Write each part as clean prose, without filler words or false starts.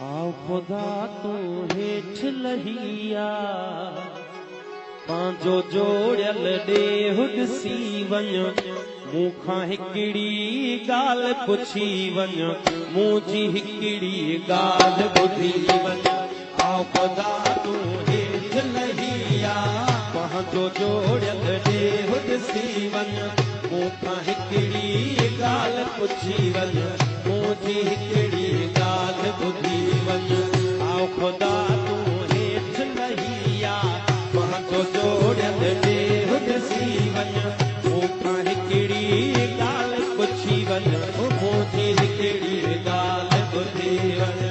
आओ खुदा तू हेठ लहिया पांजो जोड़ियल ॾे ॾिसी वञ मूंखां हिकिड़ी ॻाल्हि पुछी वञ मुंहिंजी हिकिड़ी ॻाल्हि ॿुधी वञ। आओ खुदा तू हेठ लहिया पांजो जोड़ियल ॾे ॾिसी वञ मूंखां हिकिड़ी ॻाल्हि पुछी वञ मुंहिंजी हिकिड़ी ॻाल्हि ॿुधी वञ। आओ खुदा तू हेठ लहिया पांजो जोड़ियल ॾे ॾिसी वञ मूंखां हिकिड़ी ॻाल्हि पुछी वञ मुंहिंजी हिकिड़ी ॻाल्हि ॿुधी वञ।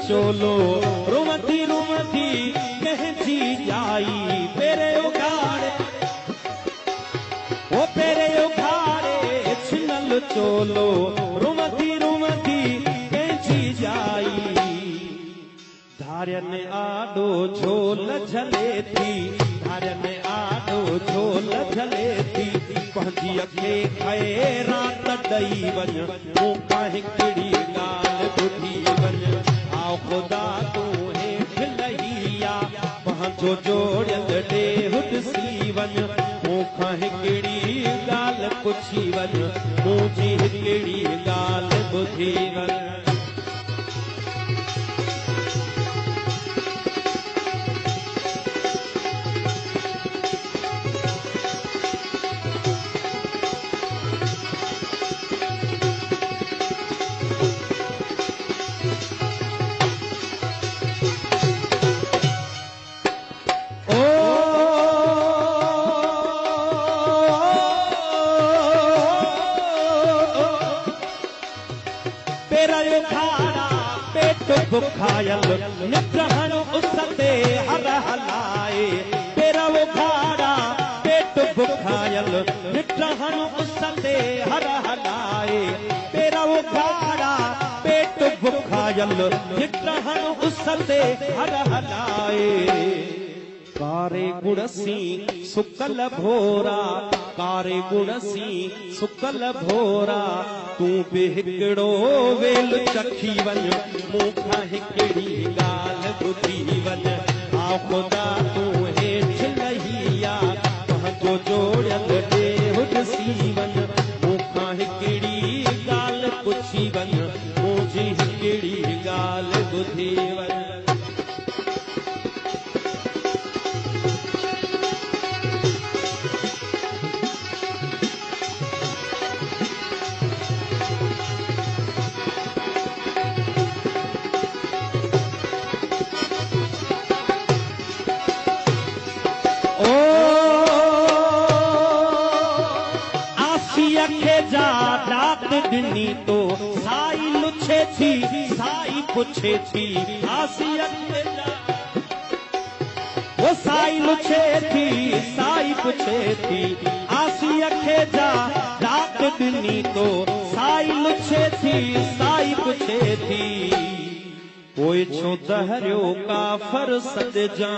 चोलो रुमती रुमती कहती जाई पेरे उखाड़े वो पेरे उखाड़े छिनल चोलो रुमती रुमती कहती जाई धार्यन आडो झोल झले थी धार्यन आडो झोल झले थी पंहिंजी अखे खाए रात ॾई वञ मूंखां हिकिड़ी ॻाल्हि ॿुधी वञ। आओ खुदा तू हेठ लहिया पंहिंजो जोड़ियल ॾे ॾिसी वञ मूंखां हिकिड़ी ॻाल्हि पुछी वञ मुंहिंजी हिकिड़ी ॻाल्हि ॿुधी वञ। बुखायल नित्रहन उसते हर हलाए तेरा वो खाड़ा पेट बुखायल नित्रहन उसते हर हलाए तेरा वो खाड़ा पेट बुखायल नित्रहन उसते हर हलाए। कारे गुणसी सुकल भोरा कारे गुणसी सुकल भोरा तू बि हिकिड़ो वेल चखी वञ मूंखां हिकिड़ी ॻाल्हि ॿुधी वञ। आओ खुदा तू हेठ लहिया पंहिंजो जोड़ियल ॾे ॾिसी वञ मूंखां हिकिड़ी ॻाल्हि पुछी वञ मुंहिंजी हिकिड़ी ॻाल्हि ॿुधी वञ। ॾिनी तो साई लुछे थी साई पुछे थी आसियत वो साई लुछे थी साई पुछे थी आसी अखे जा रात दिनी तो साई लुछे थी साई पुछे थी पोइ छो दहरियो काफर सॾजां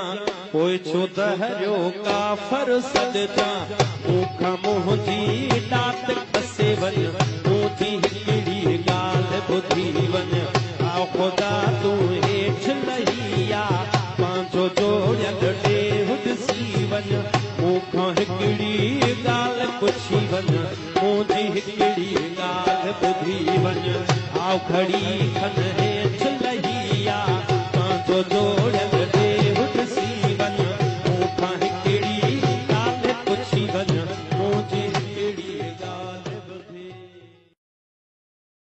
पोइ छो दहरियो काफर सॾजां मूंखां मुंहिंजी दात खसे वञ मुंहिंजी हिकिड़ी ॻाल्हि ॿुधी वञ आ ख़ुदा तूं हेठि लही आ पंहिंजो जोड़ियल ॾेहु ॾिसी वञ मूंखां हिकिड़ी ॻाल्हि पुछी वञ मुंहिंजी हिकिड़ी ॻाल्हि ॿुधी वञ आओ घड़ी खन हेठि लही आ पंहिंजो जोड़